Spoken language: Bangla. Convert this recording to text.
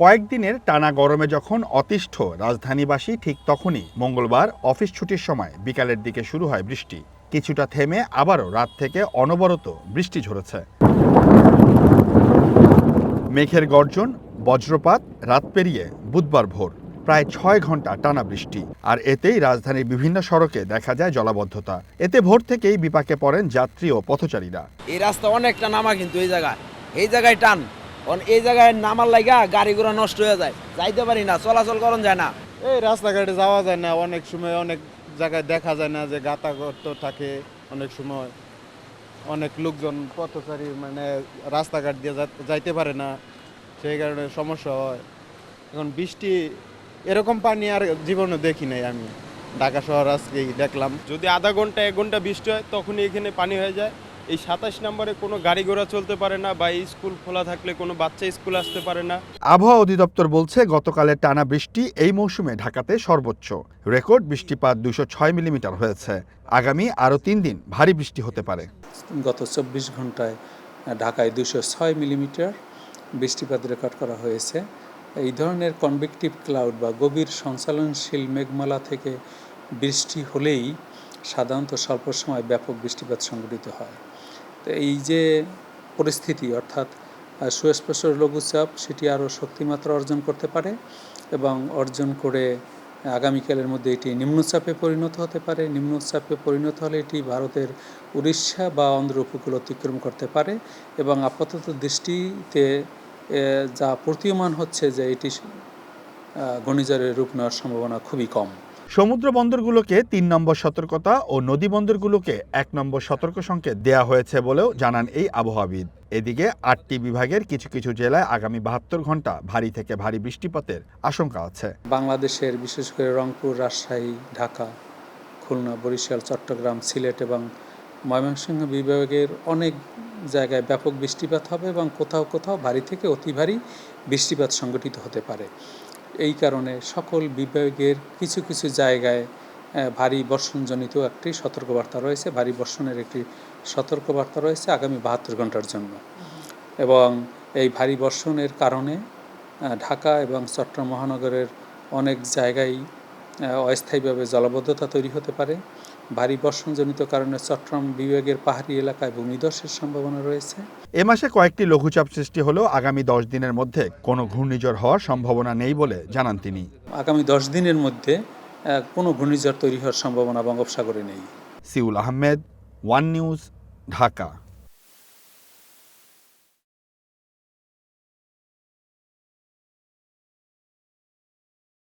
কয়েকদিনের টানা গরমে যখন অতিষ্ঠ রাজধানীবাসী, ঠিক তখনই মঙ্গলবার অফিস ছুটির সময় বিকালের দিকে শুরু হয় বৃষ্টি। কিছুটা থেমে আবারও রাত থেকে অনবরত বৃষ্টি ঝরেছে। মেঘের গর্জন, বজ্রপাত, রাত পেরিয়ে বুধবার ভোর প্রায় ৬ ঘন্টা টানা বৃষ্টি, আর এতেই রাজধানীর বিভিন্ন সড়কে দেখা যায় জলাবদ্ধতা। এতে ভোর থেকেই বিপাকে পড়েন যাত্রী ও পথচারীরা। এই রাস্তা অনেকটা নামা, কিন্তু এই জায়গায় টান, এই জায়গায় নামার লাগা গাড়ি ঘোড়া নষ্ট হয়ে যায়, যাইতে পারি না, চলাচল করন যায় না। এই রাস্তাঘাটে যাওয়া যায় না, অনেক সময় অনেক জায়গায় দেখা যায় না যে গাতাগত থাকে। অনেক সময় অনেক লোকজন পথচারী রাস্তাঘাট দিয়ে যাইতে পারে না, সেই কারণে সমস্যা হয়। এখন বৃষ্টি এরকম পানি আর জীবনে দেখি নাই আমি, ঢাকা শহর আজকেই দেখলাম। যদি আধা ঘন্টা 1 ঘন্টা বৃষ্টি হয় তখনই এখানে পানি হয়ে যায়। এই 27 নম্বরে কোনো গাড়ি ঘোড়া চলতে পারে না, বা স্কুল খোলা থাকলে কোনো বাচ্চা স্কুল আসতে পারে না। আবহাওয়া অধিদপ্তর বলছে, গতকালের টানা বৃষ্টি এই মৌসুমে ঢাকাতে সর্বোচ্চ। রেকর্ড বৃষ্টিপাত 206 মিলিমিটার হয়েছে। আগামী আরও 3 দিন ভারী বৃষ্টি হতে পারে। গত 24 ঘন্টায় ঢাকায় 206 মিলিমিটার বৃষ্টিপাত রেকর্ড করা হয়েছে। এই ধরনের কনভেকটিভ ক্লাউড বা গভীর সঞ্চালনশীল মেঘমালা থেকে বৃষ্টি হলেই সাধারণত স্বল্প সময় ব্যাপক বৃষ্টিপাত সংঘটিত হয়। তো এই যে পরিস্থিতি, অর্থাৎ সুস্পষ্ট লঘুচাপ, সেটি আরও শক্তিমাত্রা অর্জন করতে পারে এবং অর্জন করে আগামীকালের মধ্যে এটি নিম্নচাপে পরিণত হতে পারে। নিম্নচাপে পরিণত হলে এটি ভারতের উড়িষ্যা বা অন্ধ্র উপকূল অতিক্রম করতে পারে এবং আপাতত দৃষ্টিতে যা প্রতীয়মান হচ্ছে যে এটি ঘূর্ণিঝড়ের রূপ নেওয়ার সম্ভাবনা খুবই কম। সমুদ্র বন্দরগুলোকে 3 নম্বর সতর্কতা ও নদী বন্দরগুলোকে 1 নম্বর সতর্ক সংকেত দেয়া হয়েছে বলেও জানান এই আবহাওয়াবিদ। এদিকে 8টি বিভাগের কিছু কিছু জেলায় আগামী 72 ঘন্টা ভারী থেকে ভারী বৃষ্টিপাতের আশঙ্কা আছে। বাংলাদেশের বিশেষ করে রংপুর, রাজশাহী, ঢাকা, খুলনা, বরিশাল, চট্টগ্রাম, সিলেট এবং ময়মনসিংহ বিভাগের অনেক জায়গায় ব্যাপক বৃষ্টিপাত হবে এবং কোথাও কোথাও ভারী থেকে অতি ভারী বৃষ্টিপাত সংঘটিত হতে পারে। এই কারণে সকল বিভাগের কিছু কিছু জায়গায় ভারী বর্ষণজনিত একটি সতর্কবার্তা রয়েছে, ভারী বর্ষণের একটি সতর্কবার্তা রয়েছে আগামী 72 ঘন্টার জন্য। এবং এই ভারী বর্ষণের কারণে ঢাকা এবং চট্টগ্রাম মহানগরের অনেক জায়গায় অস্থায়ীভাবে জলাবদ্ধতা তৈরি হতে পারে। ভারী বর্ষণজনিত কারণে চট্টগ্রাম বিভাগের পাহাড়ি এলাকায় ভূমিধসের সম্ভাবনা রয়েছে। এ মাসে কয়েকটি লঘুচাপ সৃষ্টি হলেও আগামী 10 দিনের মধ্যে কোনো ঘূর্ণিঝড় হওয়ার সম্ভাবনা নেই বলে জানান তিনি। আগামী 10 দিনের মধ্যে কোনো ঘূর্ণিঝড় তৈরি হওয়ার সম্ভাবনা বঙ্গোপসাগরে নেই। Seoul Ahmed, one news, Dhaka.